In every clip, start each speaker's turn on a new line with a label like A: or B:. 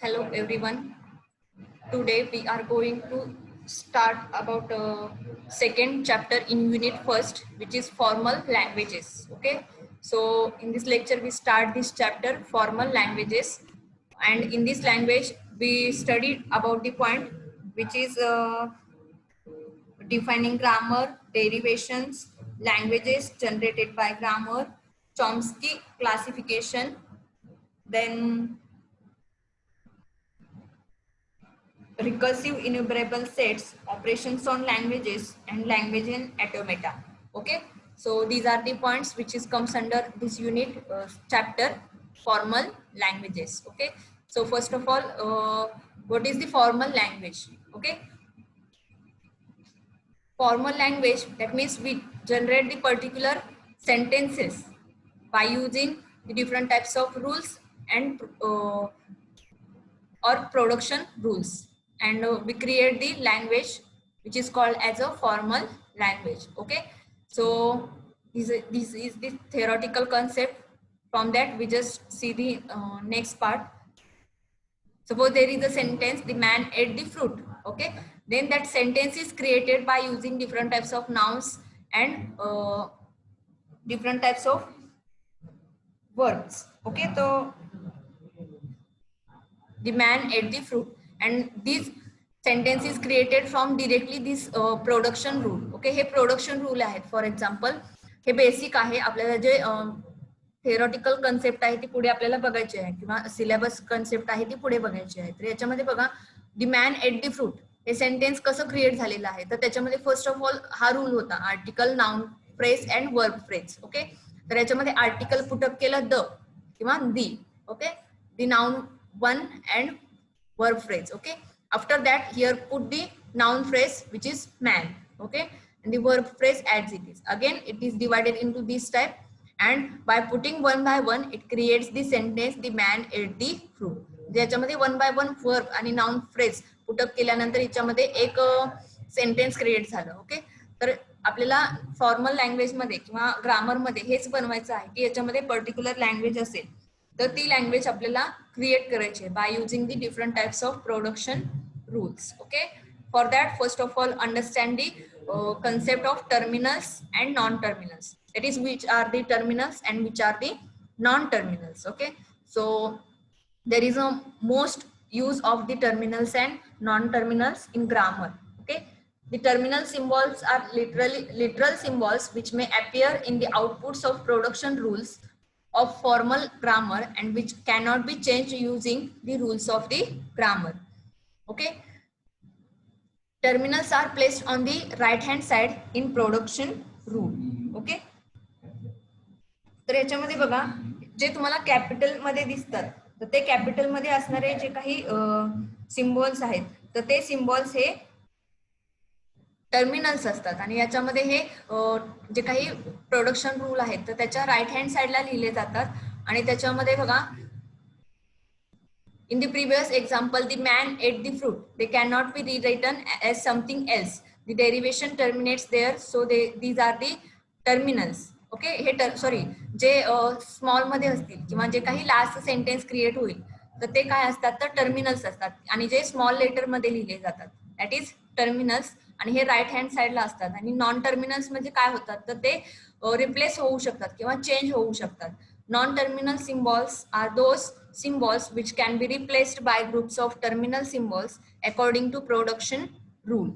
A: Hello everyone. Today we are going to start about second chapter in unit first, which is formal languages. Okay. So in this lecture we start this chapter formal languages, and in this language we studied about the point which is defining grammar, derivations, languages generated by grammar, Chomsky classification, then recursive enumerable sets, operations on languages, and language in automata. Okay, so these are the points which is comes under this unit chapter formal languages. Okay, so first of all, what is the formal language? Okay, formal language, that means we generate the particular sentences by using the different types of rules and or production rules, and we create the language which is called as a formal language. Okay, so this is the theoretical concept. From that we just see the next part. Suppose there is a sentence, the man ate the fruit. Okay, then that sentence is created by using different types of nouns and different types of verbs. Okay, so the man ate the fruit, and this sentence is created from directly this production rule. Okay, हे production rule आहेत. For example हे basic आहे. आपल्याला जे theoretical concept आहे ती पुढे आपल्याला बघायची आहे, किंवा सिलेबस कन्सेप्ट आहे ती पुढे बघायची आहे. तर याच्यामध्ये बघा, the man ate the fruit हे सेंटेन्स कसं क्रिएट झालेलं आहे. तर त्याच्यामध्ये फर्स्ट ऑफ ऑल हा रूल होता, article, noun phrase and verb phrase. Okay, तर याच्यामध्ये आर्टिकल पुटअप केलं द किंवा the. Okay, the noun one and verb phrase. Okay, after that here put the noun phrase which is man. Okay, and the verb phrase as it is. Again it is divided into this type, and by putting one by one it creates the sentence the man ate the fruit. ज्याच्यामध्ये one by one verb आणि noun phrase put up केल्यानंतर याच्यामध्ये एक sentence create झालं. Okay, तर आपल्याला formal language मध्ये किंवा ग्रामर मध्ये हेच बनवायचं आहे की याच्यामध्ये पर्टिक्युलर लँग्वेज असेल तर ती लँग्वेज आपल्याला क्रिएट करायची आहे by using the different types of production rules. Okay, for that first of all understand the concept of terminals and non-terminals. That is, which are the terminals and which are the non-terminals. Okay, so there is a most use of the terminals and non-terminals in grammar. Okay, the terminal symbols are literal symbols which may appear in the outputs of production rules of formal grammar and which cannot be changed using the rules of the grammar. Okay, terminals are placed on the right hand side in production rule. Okay, तर याच्यामध्ये बघा, जे तुम्हाला capital मध्ये दिसतात तर ते capital मध्ये असणारे जे काही सिम्बॉल्स आहेत तर ते सिम्बॉल्स हे टर्मिनल्स असतात, आणि याच्यामध्ये हे जे काही प्रोडक्शन रूल आहेत तर त्याच्या राईट हँड साइडला लिहिले जातात. आणि त्याच्यामध्ये बघा, in the previous example the man ate the fruit, they cannot be rewritten as something else, the derivation terminates there, so these are the terminals. Okay, हे सॉरी जे स्मॉल मध्ये असतील किंवा जे काही लास्ट सेंटेन्स क्रिएट होईल तर ते काय असतात तर टर्मिनल्स असतात, आणि जे स्मॉल लेटर मध्ये लिहिले जातात दॅट इज टर्मिनल्स, आणि हे राईट हँड साइडला असतात. आणि नॉन टर्मिनल्स म्हणजे काय होतात तर ते रिप्लेस होऊ शकतात किंवा चेंज होऊ शकतात. Non-terminal symbols are those symbols which can be replaced by groups of terminal symbols according to production rule.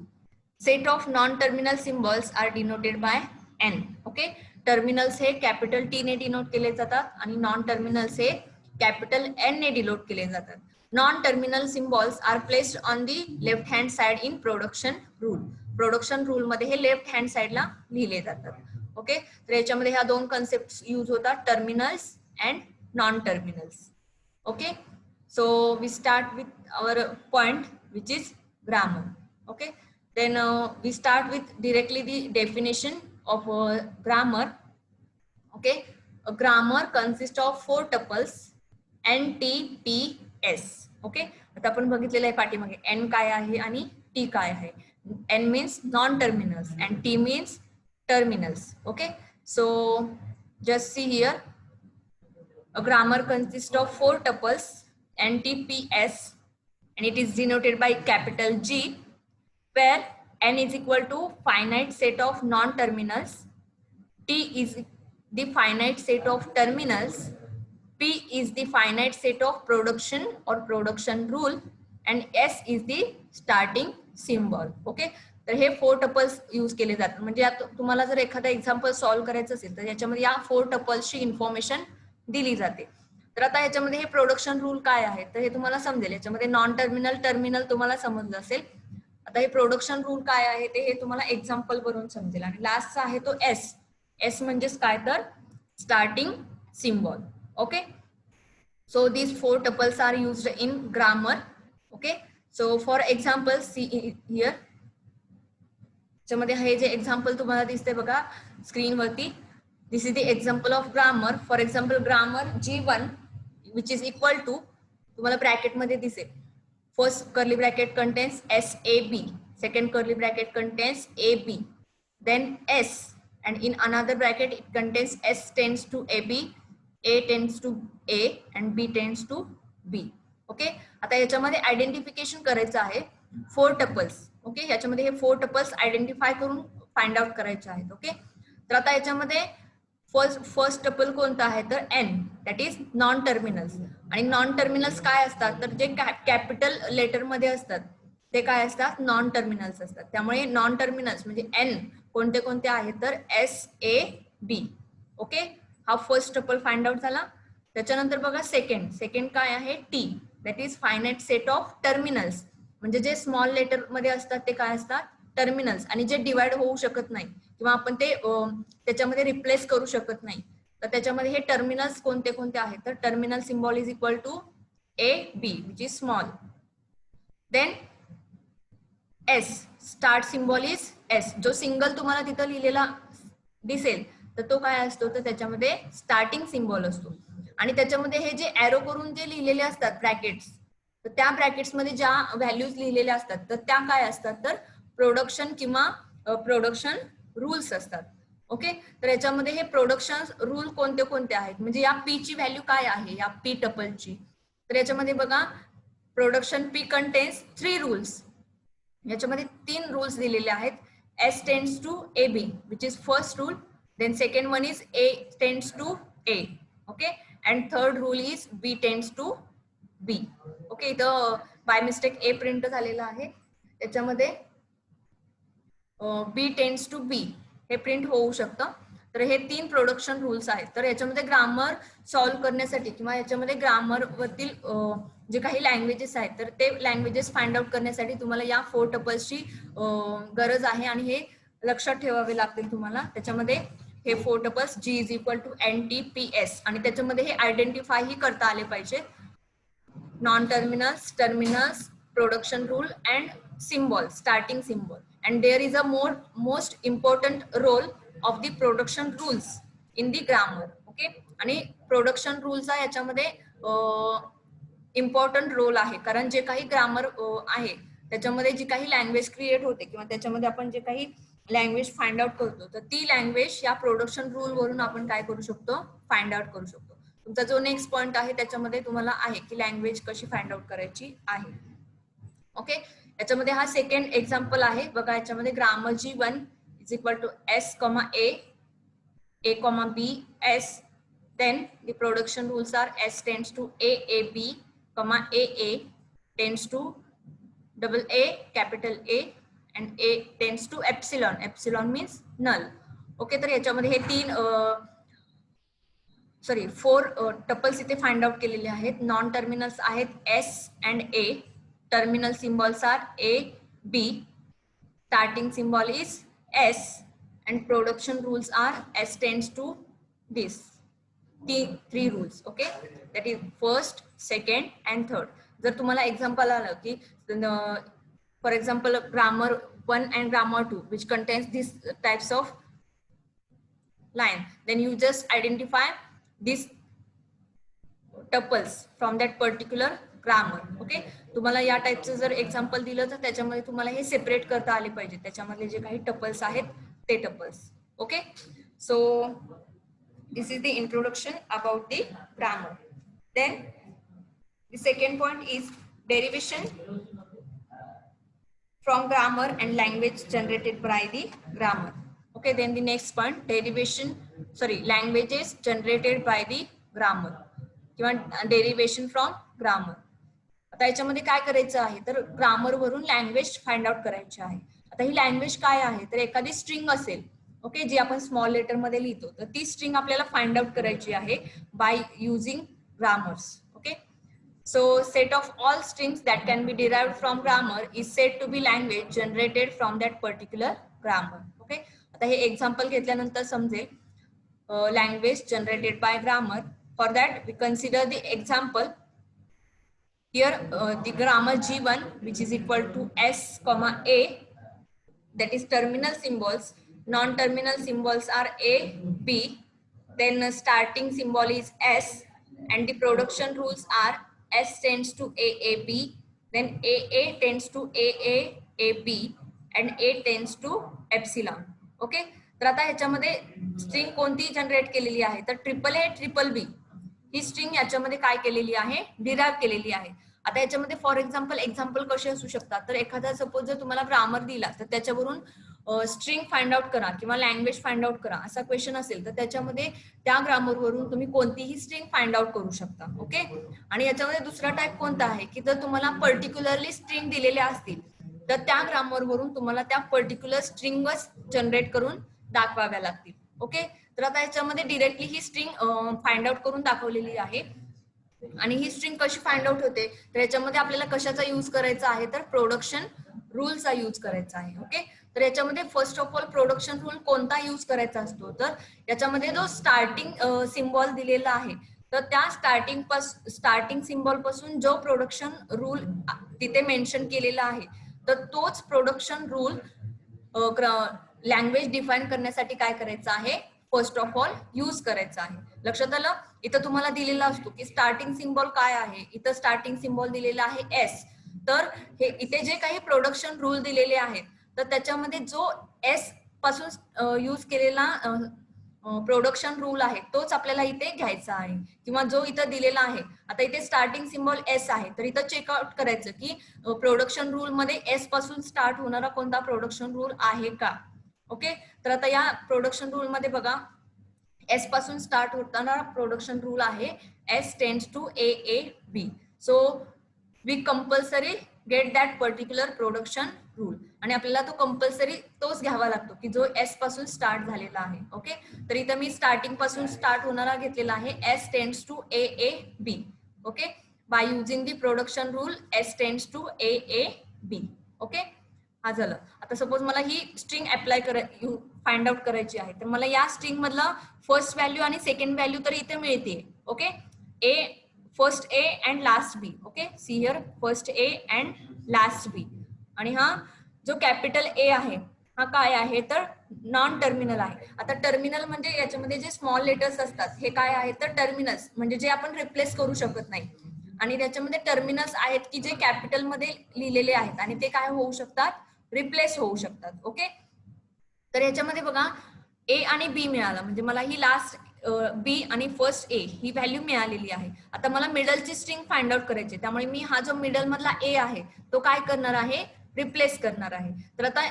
A: Set of non-terminal symbols are denoted by N. Okay, terminals हे capital T ने denote केले जातात आणि non-terminals हे capital N ने denote केले जातात. Non-terminal symbols are placed on the left hand side in production rule. Production rule मध्ये हे left hand side ला लिहिले जातात. ओके, तर याच्यामध्ये ह्या दोन कन्सेप्ट यूज होतात, terminals and non terminals. Okay, so we start with our point which is grammar. Okay, then we start with directly the definition of grammar. Okay, grammar consist of 4 tuples NTPS. Okay, आता आपण बघितलेलं आहे पाठीमागे N काय आहे आणि T काय आहे. N means non terminals and T means terminals. Okay, so just see here, a grammar consists of 4 tuples NTPS and it is denoted by capital G, where n is equal to finite set of non-terminals, T is the finite set of terminals, P is the finite set of production or production rule, and S is the starting symbol. Okay, तर हे 4 tuples use केले जातात. म्हणजे आता तुम्हाला जर एखादा example solve करायचं असेल तर याच्यामध्ये या 4 टपल्सची इन्फॉर्मेशन दिली जाते. तर आता याच्यामध्ये हे प्रोडक्शन रूल काय आहे तर हे तुम्हाला समजेल. याच्यामध्ये नॉन टर्मिनल टर्मिनल तुम्हाला समजलं असेल. आता हे प्रोडक्शन रूल काय आहे ते हे तुम्हाला एक्झाम्पल वरून समजेल. आणि लास्टचा आहे तो एस. एस म्हणजेच काय तर starting symbol. Okay, so these 4 tuples are used in grammar. Okay, so for example, see here, त्याच्यामध्ये हे जे एक्झाम्पल तुम्हाला दिसते बघा स्क्रीन वरती, this is the example of grammar. For example grammar G1 which is equal to, तुम्हाला bracket मध्ये दिसेल, first curly bracket contains SAB, second curly bracket contains AB, then S, and in another bracket it contains S tends to AB, A tends to A, and B tends to B. Okay, आता याच्यामध्ये identification करायचं आहे 4 tuples. Okay, याच्यामध्ये हे 4 tuples identify करून find out करायचे आहेत. Okay, तर आता याच्यामध्ये फर्स्ट टपल कोणता आहे तर N, that is non terminals. आणि नॉन टर्मिनल्स काय असतात तर जे कॅपिटल लेटर मध्ये असतात ते काय असतात, नॉन टर्मिनल्स असतात. त्यामुळे नॉन टर्मिनल्स म्हणजे N कोणते कोणते आहेत तर SAB. ओके, हा फर्स्ट टपल फाइंड आउट झाला. त्याच्यानंतर बघा सेकंड काय आहे T, that is finite set of terminals. म्हणजे जे स्मॉल लेटर मध्ये असतात ते काय असतात टर्मिनल्स, आणि जे डिवाइड होऊ शकत नाही किंवा आपण ते त्याच्यामध्ये रिप्लेस करू शकत नाही तर त्याच्यामध्ये हे टर्मिनल्स कोणते कोणते आहेत तर terminal symbol is equal to AB which is small. Then S, start symbol is S. जो सिंगल तुम्हाला तिथं लिहिलेला दिसेल तर तो काय असतो तर त्याच्यामध्ये स्टार्टिंग सिम्बॉल असतो. आणि त्याच्यामध्ये हे जे एरो करून जे लिहिलेले असतात ब्रॅकेट्स, तर त्या ब्रॅकेट्स मध्ये ज्या व्हॅल्यूज लिहिलेल्या असतात तर त्या काय असतात तर प्रोडक्शन किंवा प्रोडक्शन रूल्स असतात. ओके, तर याच्यामध्ये हे प्रोडक्शन रूल कोणते कोणते आहेत म्हणजे या P ची व्हॅल्यू काय आहे या P टपलची. तर याच्यामध्ये बघा प्रोडक्शन P कंटेन्स 3 रूल्स. याच्यामध्ये 3 रूल्स दिलेले आहेत. S tends to AB which is first rule, then second one is A tends to A, okay, and third rule is B tends to B. Okay, इथं by mistake A print झालेला आहे, त्याच्यामध्ये B tends to B हे print होऊ शकतं. तर हे 3 production rules आहेत. तर याच्यामध्ये ग्रामर सॉल्व्ह करण्यासाठी किंवा याच्यामध्ये ग्रामर वरील जे काही लँग्वेजेस आहेत तर ते लँग्वेजेस फाइंड आउट करण्यासाठी तुम्हाला या 4 टपल्सची गरज आहे आणि हे लक्षात ठेवावे लागतील तुम्हाला. त्याच्यामध्ये हे 4 tuples G is equal to NTPS, आणि त्याच्यामध्ये हे आयडेंटिफाय ही करता आले पाहिजे. Non terminals, terminals, production rule and symbol, starting symbol. And there is a most important role of the production rules in the grammar. Okay, आणि production रूलचा याच्यामध्ये important role आहे, कारण जे काही ग्रामर आहे त्याच्यामध्ये जी काही लँग्वेज क्रिएट होते किंवा त्याच्यामध्ये आपण जे काही लँग्वेज फाइंड आउट करतो तर ती लँग्वेज या प्रोडक्शन रूल वरून आपण काय करू शकतो फाइंड आउट करू शकतो. तुमचा जो नेक्स्ट पॉइंट आहे त्याच्यामध्ये तुम्हाला आहे की लँग्वेज कशी फाइंड आउट करायची आहे. ओके, याच्यामध्ये हा सेकंड एक्झाम्पल आहे बघा. याच्यामध्ये grammar G1 is equal to S, A, B, S. Then the production rules are S tends to AAB, AA tends to AA, capital A, and A tends to epsilon. Epsilon means null. Okay, तर याच्यामध्ये हे 4 tuples इथे find out केलेले आहेत. Non terminals आहेत S and A. Terminal symbols are A, B. Starting symbol is S, and production rules are S tends to this. 3 rules. Okay, that is first, second, and third. जर तुम्हाला example आलं की for example grammar 1 and grammar 2 which contains these types of line, then you just identify these tuples from that particular grammar. Okay, तुम्हाला या टाइपचं जर example दिलं तर त्याच्यामध्ये तुम्हाला हे सेपरेट करता आले पाहिजे, त्याच्यामध्ये जे काही टपल्स आहेत ते tuples. Okay, so this is the introduction about the grammar. Then the second point is derivation from grammar and language generated by the grammar. Okay, then the next point, languages generated by the grammar किंवा derivation from grammar. आता याच्यामध्ये काय करायचं आहे तर grammar वरून language find out करायची आहे. आता ही लँग्वेज काय आहे तर एखादी स्ट्रिंग असेल, ओके, जी आपण स्मॉल लेटर मध्ये लिहितो, तर ती स्ट्रिंग आपल्याला फाइंड आउट करायची आहे by using grammars. Okay, so set of all strings that can be derived from grammar is said to be language generated from that particular grammar. Okay, आता हे example घेतल्यानंतर समजेल language generated by grammar. For that we consider the example. Here the grammar G1, which is equal to S, A, that is terminal symbols. Non-terminal symbols are A, B. Then starting symbol is S, and the production rules are S tends to AAB, then AA tends to AAAB, and A tends to epsilon. Okay, तर आता ह्याच्यामध्ये string कोणती generate केलेली आहे तर triple A triple B ही string याच्यामध्ये काय केलेली आहे डिराइव्ह केलेली आहे. आता याच्यामध्ये फॉर एक्झाम्पल कसे असू शकतात तर एखादा सपोज जर तुम्हाला ग्रामर दिला तर त्याच्यावरून स्ट्रिंग फाइंड आउट करा किंवा लँग्वेज फाइंड आउट करा असा क्वेश्चन असेल तर त्याच्यामध्ये त्या ग्रामर वरून तुम्ही कोणतीही स्ट्रिंग फाइंड आउट करू शकता. ओके, आणि याच्यामध्ये दुसरा टाइप कोणता आहे की जर तुम्हाला पर्टिक्युलरली स्ट्रिंग दिलेल्या असतील तर त्या ग्रामर वरून तुम्हाला त्या पर्टिक्युलर स्ट्रिंगच जनरेट करून दाखवाव्या लागतील. ओके, तर आता याच्यामध्ये डिरेक्टली ही स्ट्रिंग फाइंड आउट करून दाखवलेली आहे. आणि ही स्ट्रिंग कशी फाइंड आउट होते तर याच्यामध्ये आपल्याला कशाचा यूज करायचा आहे तर प्रोडक्शन रूलचा यूज करायचा आहे. ओके, तर याच्यामध्ये first of all production rule कोणता यूज करायचा असतो तर याच्यामध्ये जो स्टार्टिंग सिम्बॉल दिलेला आहे तर त्या स्टार्टिंग सिम्बॉल पासून जो प्रोडक्शन रूल तिथे मेन्शन केलेला आहे तर तोच प्रोडक्शन रूल लँग्वेज डिफाईन करण्यासाठी काय करायचं आहे फर्स्ट ऑफ ऑल यूज करायचा आहे. लक्षात आलं, इथं तुम्हाला दिलेला असतो की स्टार्टिंग सिम्बॉल काय आहे, इथं स्टार्टिंग सिम्बॉल दिलेला आहे एस, तर हे इथे जे काही प्रोडक्शन रूल दिलेले आहेत तर त्याच्यामध्ये जो एस पासून यूज केलेला प्रोडक्शन रूल आहे तोच आपल्याला इथे घ्यायचा आहे. किंवा जो इथं दिलेला आहे, आता इथे स्टार्टिंग सिम्बॉल एस आहे तर इथं चेकआउट करायचं की प्रोडक्शन रूल मध्ये एस पासून स्टार्ट होणारा कोणता प्रोडक्शन रूल आहे का. ओके, तर आता या प्रोडक्शन रूल मध्ये बघा एस पासून स्टार्ट होताना प्रोडक्शन रूल आहे S tends to AAB. So we compulsory get that particular production rule आणि आपल्याला तो कंपल्सरी तोच घ्यावा लागतो की जो एस पासून स्टार्ट झालेला आहे. ओके, तर इथं मी स्टार्टिंग पासून स्टार्ट होणारा घेतलेला आहे S tends to AAB. Okay, by using the production rule S tends to AAB. Okay, हा झालं. आता सपोज मला ही स्ट्रिंग अप्लाय फाइंड आउट करायची आहे तर मला या स्ट्रिंग मधला फर्स्ट व्हॅल्यू आणि सेकंड व्हॅल्यू तर इथे मिळते. Okay, first A and last B. Okay, see here first A and last B. आणि हा जो कॅपिटल ए आहे हा काय आहे तर नॉन टर्मिनल आहे. आता टर्मिनल म्हणजे याच्यामध्ये जे स्मॉल लेटर्स असतात हे काय आहे तर टर्मिनल्स म्हणजे जे आपण रिप्लेस करू शकत नाही. आणि त्याच्यामध्ये टर्मिनल्स आहेत की जे कॅपिटल मध्ये लिहिलेले आहेत आणि ते काय होऊ शकतात रिप्लेस होऊ शकतात. ओके, तर याच्यामध्ये बघा ए आणि बी मिळाला म्हणजे मला ही लास्ट बी आणि फर्स्ट ए ही व्हॅल्यू मिळालेली आहे. आता मला मिडलची स्ट्रिंग फाइंड आउट करायची त्यामुळे मी हा जो मिडल मधला ए आहे तो काय करणार आहे रिप्लेस करणार आहे. तर आता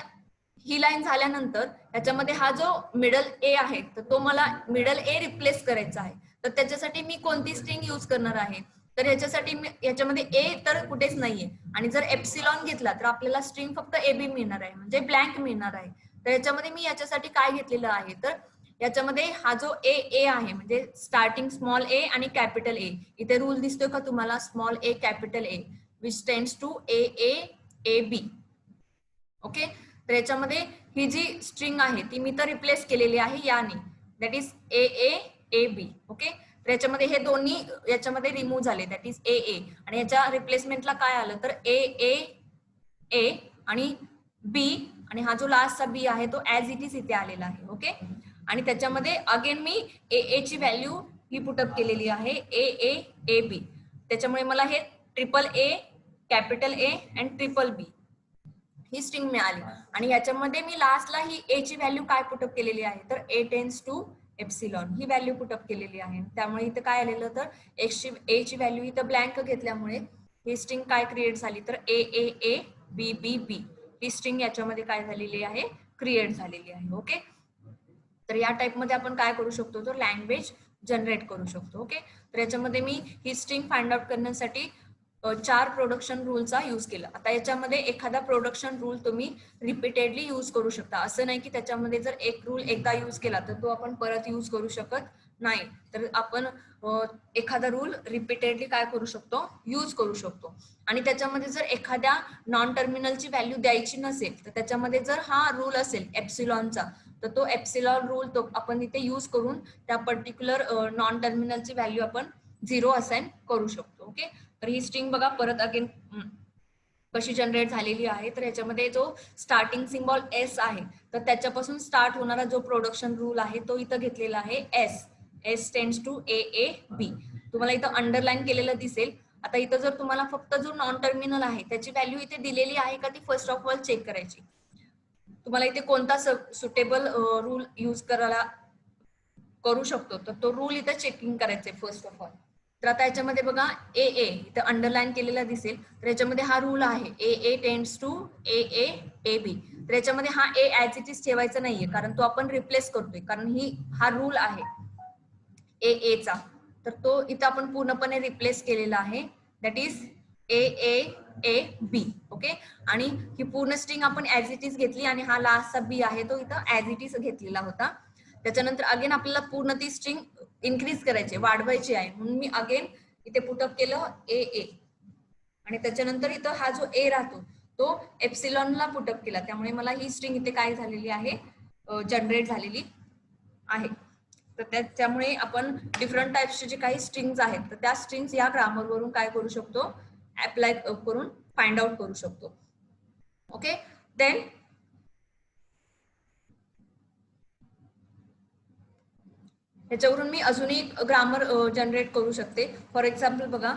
A: ही लाईन झाल्यानंतर याच्यामध्ये हा जो मिडल ए आहे तर तो मला मिडल ए रिप्लेस करायचा आहे. तर त्याच्यासाठी मी कोणती स्ट्रिंग यूज करणार आहे तर याच्यासाठी याच्यामध्ये ए तर कुठेच नाहीये आणि जर एप्सिलॉन घेतला तर आपल्याला स्ट्रिंग फक्त AB मिळणार आहे म्हणजे ब्लँक मिळणार आहे. तर याच्यामध्ये मी याच्यासाठी काय घेतलेलं आहे तर याच्यामध्ये हा जो ए आहे म्हणजे स्टार्टिंग स्मॉल ए आणि कॅपिटल ए, इथे रूल दिसतोय का तुम्हाला small A capital A which tends to AAAB. Okay, तर याच्यामध्ये ही जी स्ट्रिंग आहे ती मी तर रिप्लेस केलेली आहे याने दॅट इज AAAB. ओके, तर याच्यामध्ये हे दोन्ही याच्यामध्ये रिमूव्ह झाले दॅट इज AA आणि याच्या रिप्लेसमेंटला काय आलं तर AAA आणि B आणि हा जो लास्टचा बी आहे तो ऍज इट इज इथे आलेला आहे. ओके, आणि त्याच्यामध्ये अगेन मी AA ची व्हॅल्यू ही पुटअप केलेली आहे AAAB. त्याच्यामुळे मला हे triple A capital A and triple B ही स्ट्रिंग मिळाली. आणि याच्यामध्ये मी लास्टला ही ए ची व्हॅल्यू काय पुटअप केलेली आहे तर A टेंड्स टू एप्सिलॉन ही व्हॅल्यू पुटअप केलेली आहे. त्यामुळे इथं काय आलेलं तर ए ची व्हॅल्यू इथं ब्लँक घेतल्यामुळे ही स्ट्रिंग काय क्रिएट झाली तर A A A B B B ही स्ट्रिंग याच्यामध्ये काय झालेली आहे क्रिएट झालेली आहे. ओके, तर या टाइप मध्ये आपण काय करू शकतो तर लँग्वेज जनरेट करू शकतो. ओके, तर याच्यामध्ये मी ही स्ट्रिंग फाइंड आउट करण्यासाठी 4 प्रोडक्शन रूलचा यूज केला. आता याच्यामध्ये एखादा प्रोडक्शन रूल तुम्ही रिपीटेडली यूज करू शकता. असं नाही की त्याच्यामध्ये जर एक रूल एकदा यूज केला तर तो आपण परत यूज करू शकत नाही. तर आपण एखादा रूल रिपीटेडली काय करू शकतो यूज करू शकतो. आणि त्याच्यामध्ये जर एखाद्या नॉन टर्मिनलची व्हॅल्यू द्यायची नसेल तर त्याच्यामध्ये जर हा रूल असेल एप्सिलॉनचा तर तो एप्सिलॉन रूल तो आपण इथे यूज करून त्या पर्टिक्युलर नॉन टर्मिनलची व्हॅल्यू आपण 0 असाइन करू शकतो. ओके, तर ही स्ट्रिंग बघा परत अगेन कशी जनरेट झालेली आहे. तर याच्यामध्ये जो स्टार्टिंग सिम्बॉल एस आहे तर त्याच्यापासून स्टार्ट होणारा जो प्रोडक्शन रूल आहे तो इथं घेतलेला आहे S. S tends to A A B. तुम्हाला इथं अंडरलाईन केलेलं दिसेल. आता इथं जर तुम्हाला फक्त जो नॉन टर्मिनल आहे त्याची व्हॅल्यू इथे दिलेली आहे का ती फर्स्ट ऑफ ऑल चेक करायची. तुम्हाला इथे कोणता सुटेबल रूल यूज करायला करू शकतो तर तो रूल इथं चेकिंग करायचंय फर्स्ट ऑफ ऑल. तर आता याच्यामध्ये बघा ए ए इथं अंडरलाईन केलेला दिसेल तर याच्यामध्ये हा रूल आहे A A tends to A A A बी. तर याच्यामध्ये हा ए ऍज इट इज ठेवायचा नाहीये कारण तो आपण रिप्लेस करतोय कारण हा रूल आहे ए ए चा. तर तो इथं आपण पूर्णपणे रिप्लेस केलेला आहे that is A A A B. Okay, आणि ही पूर्ण स्ट्रिंग आपण ऍज इट इज घेतली आणि हा लास्टचा बी आहे तो इथं ऍज इट इज घेतलेला होता. त्याच्यानंतर अगेन आपल्याला पूर्ण ती स्ट्रिंग इन्क्रीज करायची वाढवायची आहे म्हणून मी अगेन इथे पुटअप केलं ए ए आणि त्याच्यानंतर इथं हा जो ए राहतो तो एप्सिलॉनला पुटअप केला त्यामुळे मला ही स्ट्रिंग इथे काय झालेली आहे जनरेट झालेली आहे. तर त्यामुळे आपण डिफरंट टाइप्सचे जे काही स्ट्रिंग्स आहेत तर त्या स्ट्रिंग्स या ग्रामर वरून काय करू शकतो अप्लाय करून फाइंड आउट करू शकतो. ओके, देन ह्याच्यावरून मी अजूनही ग्रामर जनरेट करू शकते. फॉर एक्झाम्पल बघा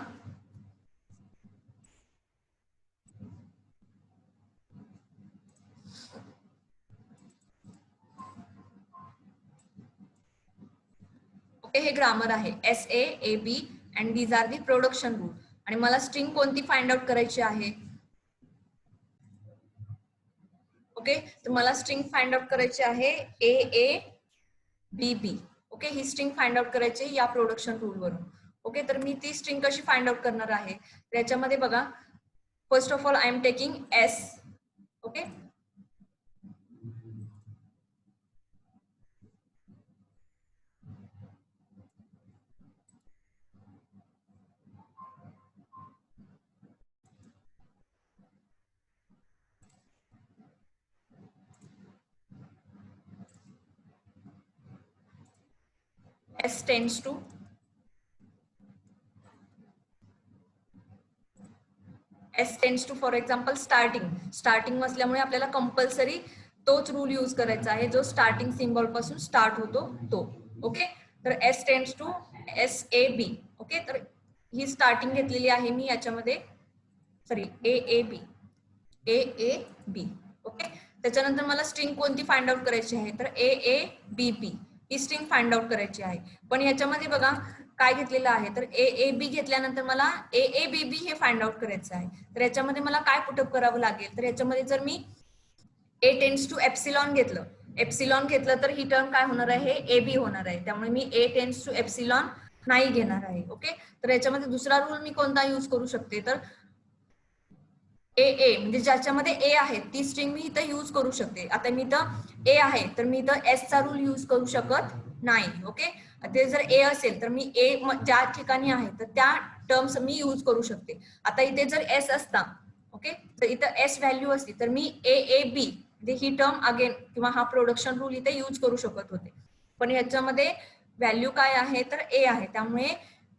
A: ओके, हे ग्रामर आहे S A A B and these are the production rule. आणि मला स्ट्रिंग कोणती फाइंड आउट करायची आहे. ओके, तर मला स्ट्रिंग फाइंड आउट करायची आहे A A B B. Okay, ही स्ट्रिंग फाइंड आउट करायची या प्रोडक्शन रूल वरून. ओके, तर मी ती स्ट्रिंग कशी फाइंड आउट करणार आहे त्याच्यामध्ये बघा first of all I am taking S. Okay, S tends to for example starting असल्यामुळे आपल्याला कंपल्सरी तोच रूल यूज करायचा आहे जो स्टार्टिंग सिम्बॉल पासून स्टार्ट होतो तो. ओके, तर S tends to S A B. Okay, तर ही स्टार्टिंग घेतलेली आहे मी याच्यामध्ये sorry A A B A A B. Okay, त्याच्यानंतर मला स्ट्रिंग कोणती फाइंड आउट करायची आहे तर ए ए बी बी ही स्ट्रिंग फाइंड आउट करायची आहे. पण याच्यामध्ये बघा काय घेतलेलं आहे तर ए ए बी घेतल्यानंतर मला ए ए बी बी हे फाइंड आउट करायचं आहे. तर याच्यामध्ये मला काय पुटअप करावं लागेल तर याच्यामध्ये जर मी ए टेंड्स टू एप्सिलॉन घेतलं तर ही टर्म काय होणार आहे ए बी होणार आहे. त्यामुळे मी ए टेंड्स टू एप्सिलॉन नाही घेणार आहे. ओके, तर याच्यामध्ये दुसरा रूल मी कोणता यूज करू शकते तर ए ए म्हणजे ज्याच्यामध्ये ए आहे ती स्ट्रिंग मी इथं यूज करू शकते. आता मी इथं ए आहे तर मी इथं एस चा रूल यूज करू शकत नाही. ओके, ते जर ए असेल तर मी ए ज्या ठिकाणी आहे तर त्या टर्म्स मी यूज करू शकते. आता इथे जर एस असता ओके तर इथं एस व्हॅल्यू असती तर मी ए ए बी म्हणजे ही टर्म अगेन किंवा हा प्रोडक्शन रूल इथे यूज करू शकत होते. पण याच्यामध्ये व्हॅल्यू काय आहे तर ए आहे त्यामुळे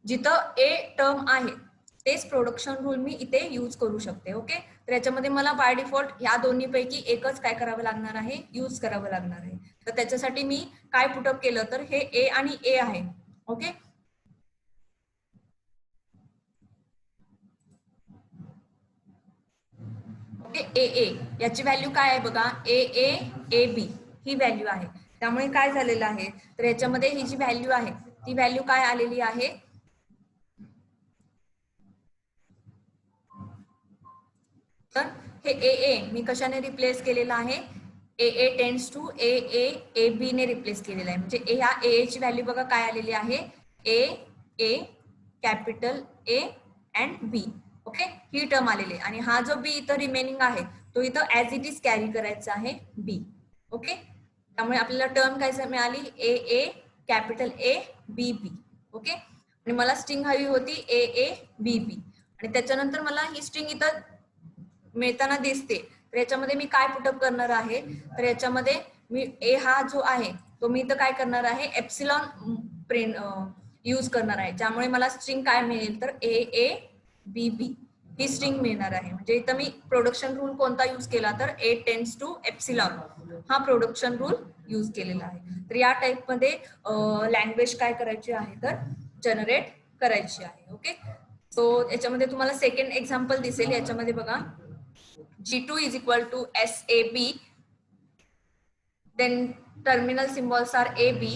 A: जिथं ए टर्म आहे तेच प्रोडक्शन रूल मी इथे यूज करू शकते. ओके, तर याच्यामध्ये मला बाय डिफॉल्ट ह्या दोन्ही पैकी एकच काय करावं लागणार आहे यूज करावं लागणार आहे. तर त्याच्यासाठी मी काय पुटअप केलं तर हे ए आणि ए आहे. ओके, ओके ए ए याची व्हॅल्यू काय आहे बघा ए A A B he value आहे. त्यामुळे काय झालेलं आहे तर याच्यामध्ये ही जी व्हॅल्यू आहे ती व्हॅल्यू काय आलेली आहे तर हे ए ए मी कशाने रिप्लेस केलेलं आहे, A A tense to A A A बी ने रिप्लेस केलेला आहे. म्हणजे ह्या ए ची व्हॅल्यू बघा काय आलेली आहे, A A capital A and B. Okay, ही टर्म आलेली आहे. आणि हा जो बी इथं रिमेनिंग आहे तो इथं ऍज इट इज कॅरी करायचा आहे बी. ओके, त्यामुळे आपल्याला टर्म काय मिळाली, ए A capital A B B. Okay, आणि मला स्ट्रिंग हवी होती ए ए बी बी. आणि त्याच्यानंतर मला ही स्ट्रिंग इथं मिळताना दिसते, तर याच्यामध्ये मी काय पुटअप करणार आहे, तर याच्यामध्ये मी ए हा जो आहे तो मी इथं काय करणार आहे, एप्सिलॉन प्रिंट यूज करणार आहे, ज्यामुळे मला स्ट्रिंग काय मिळेल, तर ए ए बी बी ही स्ट्रिंग मिळणार आहे. म्हणजे इथं मी प्रोडक्शन रूल कोणता यूज केला, तर ए टेन्स टू एप्सिलॉन हा प्रोडक्शन रूल यूज केलेला आहे. तर या टाइप मध्ये लँग्वेज काय करायची आहे, तर जनरेट करायची आहे. ओके, सो याच्यामध्ये तुम्हाला सेकंड एक्झाम्पल दिसेल. याच्यामध्ये बघा, G2 is equal to SAB, then terminal symbols are AB,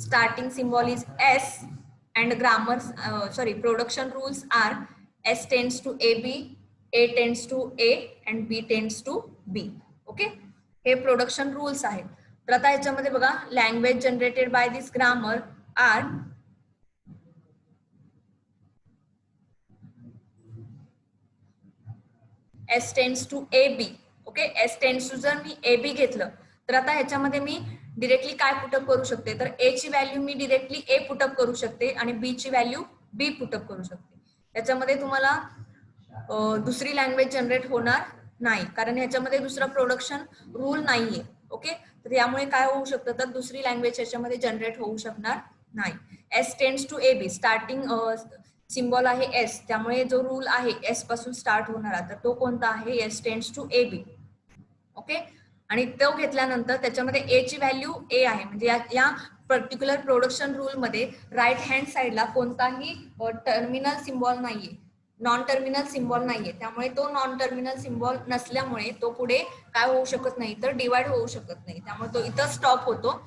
A: starting symbol is S, and production rules are S tends to AB, A tends to A, and B tends to B. Okay, हे production rules आहेत. तर आता याच्यामध्ये बघा, language generated by this grammar are S tends to AB. Okay, S tends to जर मी AB घेतलं तर आता ह्याच्यामध्ये मी डिरेक्टली काय पुटअप करू शकते, तर A ची value me directly A put up करू शकते आणि B ची व्हॅल्यू B पुटअप करू शकते. याच्यामध्ये तुम्हाला दुसरी लँग्वेज जनरेट होणार नाही, कारण ह्याच्यामध्ये दुसरा प्रोडक्शन रूल नाहीये. ओके, तर यामुळे काय होऊ शकतं, तर दुसरी लँग्वेज याच्यामध्ये जनरेट होऊ शकणार नाही. S tends to AB, starting symbol आहे एस, त्यामुळे जो रूल आहे एस पासून स्टार्ट होणारा, तर तो कोणता आहे, S tends to A B. Okay, आणि तो घेतल्यानंतर त्याच्यामध्ये ए ची व्हॅल्यू ए आहे. म्हणजे या पर्टिक्युलर प्रोडक्शन रूल मध्ये राईट हँड साइडला कोणताही टर्मिनल सिम्बॉल नाहीये, नॉन टर्मिनल सिम्बॉल नाहीये. त्यामुळे तो नॉन टर्मिनल सिम्बॉल नसल्यामुळे तो पुढे काय होऊ शकत नाही, तर डिवाइड होऊ शकत नाही. त्यामुळे तो इथं स्टॉप होतो.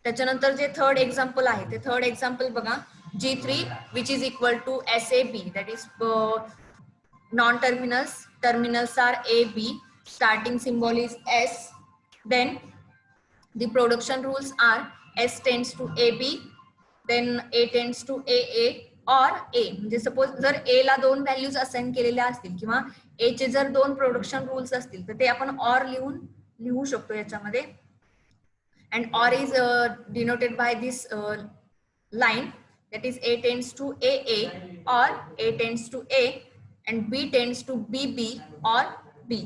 A: त्याच्यानंतर जे थर्ड एक्झाम्पल आहे, ते थर्ड एक्झाम्पल बघा, G3 which is equal to SAB, that is terminals are AB, starting symbol is S, then the production rules are S tends to AB, then A tends to AA or A. म्हणजे suppose जर A ला दोन values assign केलेल्या असतील किंवा A चे जर दोन प्रोडक्शन रूल्स असतील तर ते आपण OR लिहू शकतो याच्यामध्ये. And OR is denoted by this line, that is A tends to AA or A tends to A and B tends to BB or B.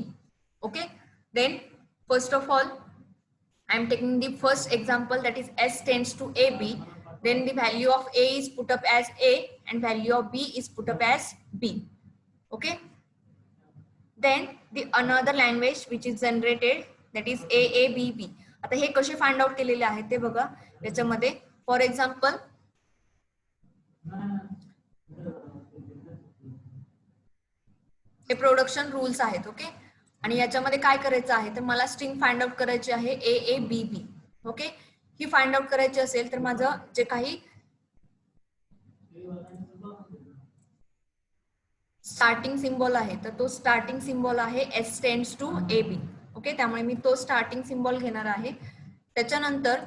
A: Okay, then first of all I am taking the first example, that is S tends to AB, then the value of A is put up as A and value of B is put up as B. Okay, then the another language which is generated, that is AABB. आता हे कसे find out केलेले आहेत ते बघा. याच्यामध्ये for example हे production rules आहेत. ओके, आणि याच्यामध्ये काय करायचं आहे, तर मला स्ट्रिंग फाइंड आउट करायची आहे A A B B. Okay, ही फाइंड आउट करायची असेल तर माझं जे काही स्टार्टिंग सिम्बॉल आहे तर तो स्टार्टिंग सिम्बॉल आहे S tends to A B. Okay, त्यामुळे मी तो स्टार्टिंग सिम्बॉल घेणार आहे. त्याच्यानंतर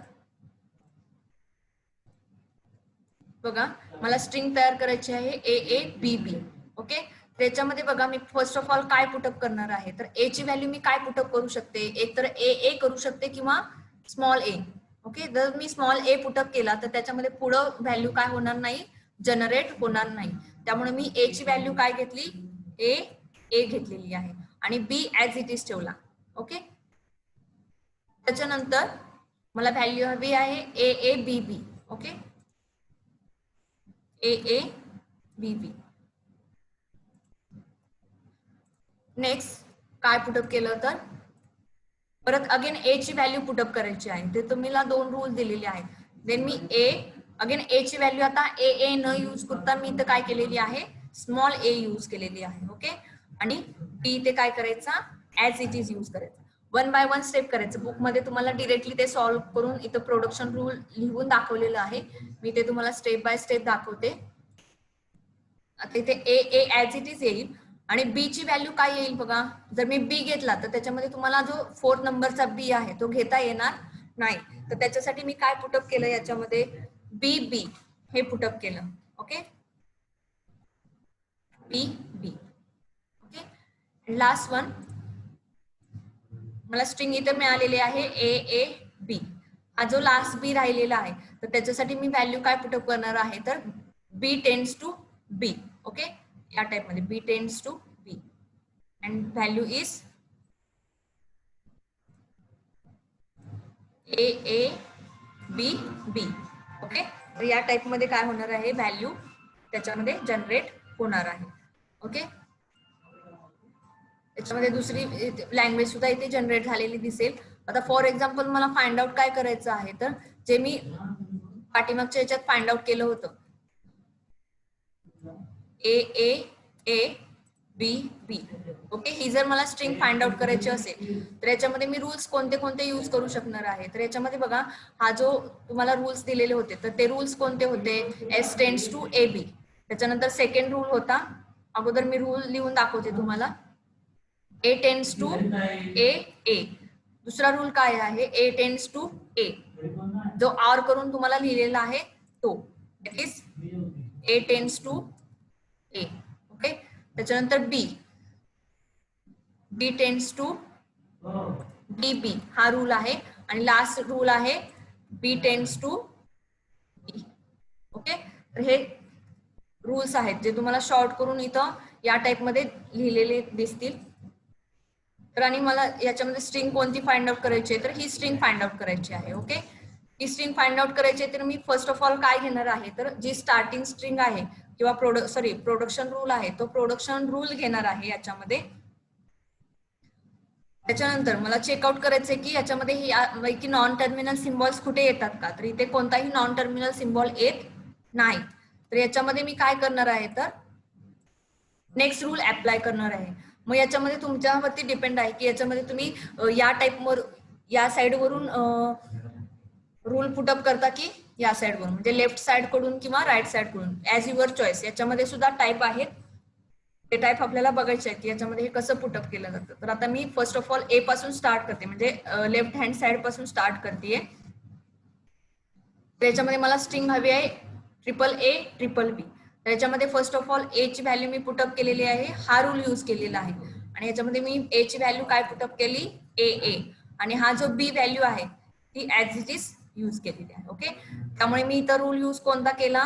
A: बघा, मला स्ट्रिंग तयार करायची आहे A A B B. Okay, त्याच्यामध्ये बघा मी फर्स्ट ऑफ ऑल काय पुटअप करणार आहे, तर ए ची व्हॅल्यू मी काय पुटअप करू शकते, एक तर ए ए करू शकते किंवा स्मॉल ए. ओके, जर मी स्मॉल ए पुटअप केला तर त्याच्यामध्ये पुढं व्हॅल्यू काय होणार नाही, जनरेट होणार नाही. त्यामुळे मी ए ची व्हॅल्यू काय घेतली, ए ए घेतलेली आहे आणि बी ऍज इट इज ठेवला. ओके, त्याच्यानंतर मला व्हॅल्यू हवी आहे A A B B. Okay, A A B B. Next काय पुटअप केलं, तर परत अगेन ए ची व्हॅल्यू पुटअप करायची आहे. ते तुम्हाला दोन रूल दिलेले आहेत. देन मी ए अगेन ए ची व्हॅल्यू आता ए ए न यूज करता मी इथं काय केलेली आहे, स्मॉल ए यूज केलेली आहे. ओके, आणि बी ते काय करायचा, ऍज इट इज यूज करायचा. वन बाय वन स्टेप करायचं. बुक मध्ये तुम्हाला डिरेक्टली ते सॉल्व्ह करून इथं प्रोडक्शन रूल लिहून दाखवलेलं आहे. मी ते तुम्हाला स्टेप बाय स्टेप दाखवते. आता इथे ए ए ऍज इट इज येईल आणि बी ची व्हॅल्यू काय येईल बघा, जर मी बी घेतला तर त्याच्यामध्ये तुम्हाला जो 4 नंबरचा बी आहे तो घेता येणार नाही. तर त्याच्यासाठी मी काय पुटअप केलं याच्यामध्ये, बी बी हे पुटअप केलं. ओके, बी बी. ओके, लास्ट वन मला स्ट्रिंग इथे मिळालेली आहे ए ए बी. हा जो लास्ट बी राहिलेला आहे तर त्याच्यासाठी मी व्हॅल्यू काय पुटअप करणार आहे, तर B tends to B. Okay, या टाइप मध्ये B tends to B and value is A A B B. Okay, तर या टाइप मध्ये काय होणार आहे, व्हॅल्यू त्याच्यामध्ये जनरेट होणार आहे. ओके, त्याच्यामध्ये दुसरी लँग्वेज सुद्धा इथे जनरेट झालेली दिसेल. आता फॉर एक्झाम्पल मला फाइंड आउट काय करायचं आहे, तर जे मी पाठीमागच्या याच्यात फाइंड आउट केलं होतं ए A A B B. Okay, ही जर मला स्ट्रिंग फाइंड आउट करायची असेल तर याच्यामध्ये मी रूल्स कोणते कोणते यूज करू शकणार आहे. तर याच्यामध्ये बघा, हा जो तुम्हाला रूल्स दिलेले होते तर ते रूल्स कोणते होते, S tends to A B. त्याच्यानंतर सेकंड रूल होता, अगोदर मी रूल लिहून दाखवते तुम्हाला, ए टेंड्स टू ए ए. दुसरा रूल काय आहे, ए टेंड्स टू ए, जो आर करून तुम्हाला लिहिलेला आहे तो, that is A tends to A. Okay, त्याच्यानंतर B, B tends to B बी हा रूल आहे. आणि लास्ट रूल आहे B tends to B. Okay, तर हे रूल्स आहेत जे तुम्हाला शॉर्ट करून इथं या टाइप मध्ये लिहिलेले दिसतील. तर आणि मला याच्यामध्ये स्ट्रिंग कोणती फाइंड आउट करायची आहे, तर ही स्ट्रिंग फाइंड आउट करायची आहे. ओके, ही स्ट्रिंग फाइंड आउट करायची आहे तर मी फर्स्ट ऑफ ऑल काय घेणार आहे, तर जी स्टार्टिंग स्ट्रिंग आहे किंवा प्रोडक्शन रूल आहे तो प्रोडक्शन रूल घेणार आहे याच्यामध्ये. त्याच्यानंतर मला चेकआउट करायचंय की याच्यामध्ये की नॉन टर्मिनल सिम्बॉल्स कुठे येतात का, तर इथे कोणताही नॉन टर्मिनल सिम्बॉल येत नाही. तर याच्यामध्ये मी काय करणार आहे, तर नेक्स्ट रूल अप्लाय करणार आहे. मग याच्यामध्ये तुमच्यावरती डिपेंड आहे की याच्यामध्ये तुम्ही या टाइप या साइड वरून रूल पुटअप करता की या साइड वरून, म्हणजे लेफ्ट साइड कडून किंवा राईट साइड कडून, ऍज युअर चॉईस. याच्यामध्ये सुद्धा टाइप आहेत, ते टाइप आपल्याला बघायचे आहे की याच्यामध्ये हे कसं पुटअप केलं जातं. तर आता मी फर्स्ट ऑफ ऑल ए पासून स्टार्ट करते, म्हणजे लेफ्ट हँड साइड पासून स्टार्ट करते. त्याच्यामध्ये मला स्ट्रिंग हवी आहे ट्रिपल ए ट्रिपल बी. त्याच्यामध्ये फर्स्ट ऑफ ऑल ए ची व्हॅल्यू मी पुटअप केलेली आहे, हा रूल यूज केलेला आहे. आणि याच्यामध्ये मी ए ची व्हॅल्यू काय पुटअप केली, ए ए. आणि हा जो बी व्हॅल्यू आहे ती ऍज इट इज यूज केलेली आहे. ओके, त्यामुळे मी इथं रूल यूज कोणता केला,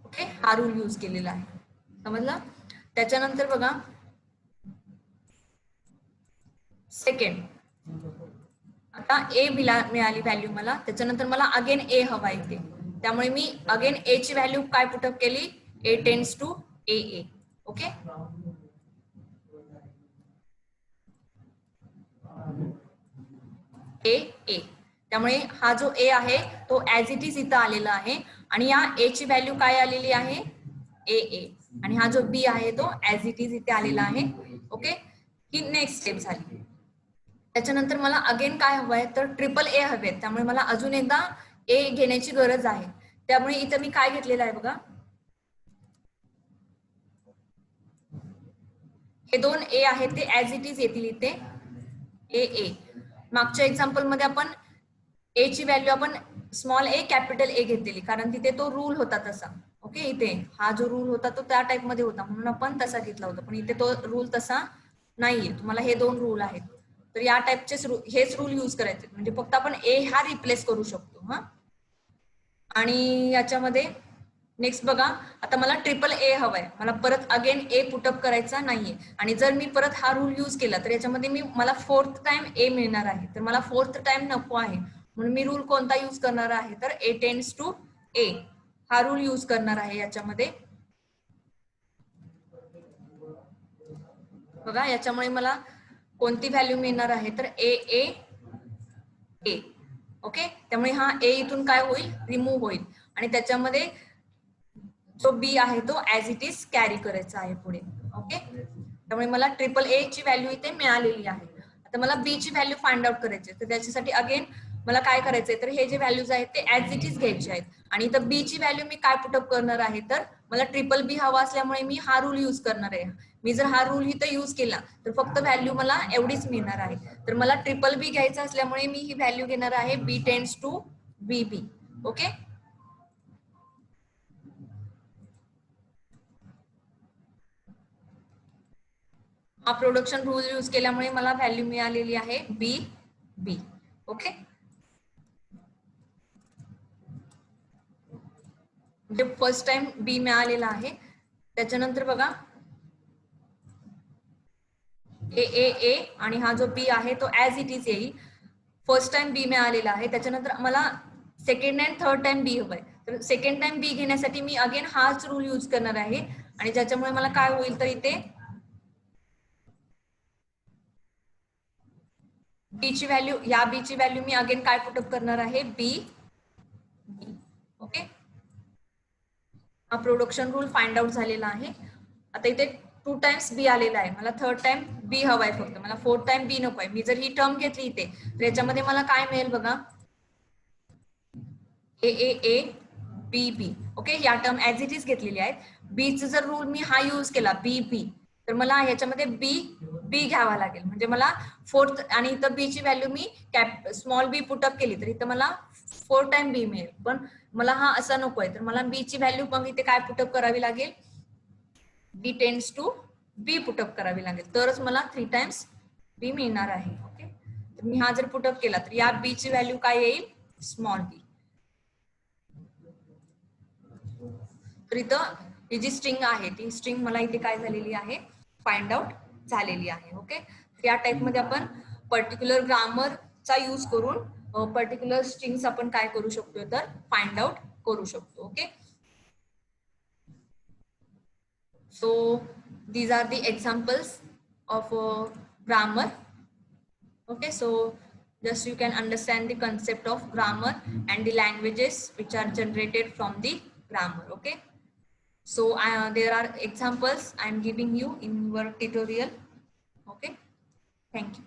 A: ओके, हा रूल यूज केलेला आहे. समजलं. त्याच्यानंतर बघा सेकंड, आता ए मिळाली व्हॅल्यू मला, त्याच्यानंतर मला अगेन ए हवा येते, त्यामुळे मी अगेन ए ची व्हॅल्यू काय पुटअप केली, A tends to A A. Okay, A A. त्यामुळे हा जो ए आहे तो ऍज इट इज इथं आलेला आहे आणि या ए ची व्हॅल्यू काय आलेली आहे, ए ए. आणि हा जो बी आहे तो ऍज इट इज इथे आलेला आहे. ओके, ही नेक्स्ट स्टेप झाली. त्याच्यानंतर मला अगेन काय हवंय, तर ट्रिपल ए हवेत, त्यामुळे मला अजून एकदा ए घेण्याची गरज आहे. त्यामुळे इथं मी काय घेतलेलं आहे बघा, हे दोन ए आहेत ते ऍज इट इज येतील इथे, ए ए. मागच्या एक्झाम्पल मध्ये आपण ए ची व्हॅल्यू आपण स्मॉल ए कॅपिटल ए घेतलेली, कारण तिथे तो रूल होता तसा. ओके, इथे हा जो रूल होता तो त्या टाइप मध्ये होता म्हणून आपण तसा घेतला होता, पण इथे तो रूल तसा नाहीये. तुम्हाला हे दोन रूल आहेत, तर या टाइपचे हेच रूल यूज करायचे, म्हणजे फक्त आपण ए हा रिप्लेस करू शकतो. हा, आणि याच्यामध्ये नेक्स्ट बघा, आता मला ट्रिपल ए हवाय, मला परत अगेन ए पुटअप करायचा नाहीये. आणि जर मी परत हा रूल यूज केला तर याच्यामध्ये मला फोर्थ टाइम ए मिळणार आहे, तर मला फोर्थ टाइम नको आहे, म्हणून मी रूल कोणता यूज करणार आहे, तर ए टेंड्स टू ए हा रूल यूज करणार आहे. याच्यामध्ये बघा, याच्यामुळे मला कोणती व्हॅल्यू मिळणार आहे, तर ए ए ए. ओके, त्यामुळे हा ए इथून काय होईल, रिमूव्ह होईल आणि त्याच्यामध्ये जो बी आहे तो ऍज इट इज कॅरी करायचा आहे पुढे. ओके, त्यामुळे मला ट्रिपल ए ची व्हॅल्यू इथे मिळालेली आहे. आता मला बी ची व्हॅल्यू फाइंड आउट करायची, तर त्याच्यासाठी अगेन मला काय करायचंय तर हे जे व्हॅल्यूज आहेत ते ऍज इट इज घ्यायचे आहेत. आणि इथं बी ची व्हॅल्यू मी काय पुटअप करणार आहे तर मला ट्रिपल बी हवा असल्यामुळे मी हा रूल यूज करणार आहे. मी जर हा रूल इथं यूज केला तर फक्त व्हॅल्यू मला एवढीच मिळणार आहे. तर मला ट्रिपल बी घ्यायचं असल्यामुळे मी ही व्हॅल्यू घेणार आहे B tends to B B. Okay, हा प्रोडक्शन रूल यूज केल्यामुळे मला व्हॅल्यू मिळालेली आहे बी बी. ओके, म्हणजे फर्स्ट टाइम बी मिळालेला आहे. त्याच्यानंतर बघा ए ए ए आणि हा जो बी आहे तो ऍज इट इज येईल. फर्स्ट टाइम बी मिळालेला आहे. त्याच्यानंतर मला सेकंड अँड थर्ड टाइम बी हवंय. तर सेकंड टाइम बी घेण्यासाठी मी अगेन हाच रूल यूज करणार आहे. आणि ज्याच्यामुळे मला काय होईल तर इथे बी ची व्हॅल्यू, या बी ची व्हॅल्यू मी अगेन काय पुटअप करणार आहे बी बी. ओके, हा प्रोडक्शन रूल फाइंड आउट झालेला आहे. आता इथे 2 टाइम्स बी आलेला आहे. मला थर्ड टाइम बी हवाय फक्त, मला फोर्थ टाइम बी नकोय. मी जर ही टर्म घेतली इथे तर याच्यामध्ये मला काय मिळेल बघा ए A A B B. Okay, या टर्म ऍज इट इज घेतलेली आहेत. बीचा जर रूल मी हा यूज केला बी बी तर मला याच्यामध्ये बी बी घ्यावा लागेल. म्हणजे मला फोर्थ आणि इथं बी ची व्हॅल्यू मी स्मॉल बी पुटअप केली तर इथं मला 4 टाइम बी मिळेल. पण मला हा असा नकोय तर मला बी ची व्हॅल्यू मग इथे काय पुटअप करावी लागेल बी टेंड्स टू बी पुटअप करावी लागेल. तरच मला 3 टाइम्स बी मिळणार आहे. ओके, तर मी हा जर पुटअप केला तर या बी ची व्हॅल्यू काय येईल स्मॉल बी. तर इथं ही जी स्ट्रिंग आहे ती स्ट्रिंग मला इथे काय झालेली आहे फाइंड आउट झालेली आहे. ओके, या टाइप मध्ये आपण पर्टिक्युलर ग्रामरचा यूज करून पर्टिक्युलर स्ट्रिंग्स आपण काय करू शकतो तर फाइंड आउट करू शकतो. Okay, so these are the examples of grammar. Okay, so just you can understand the concept of grammar and the languages which are generated from the grammar. Okay, so there are examples I am giving you in your tutorial. Okay, thank you.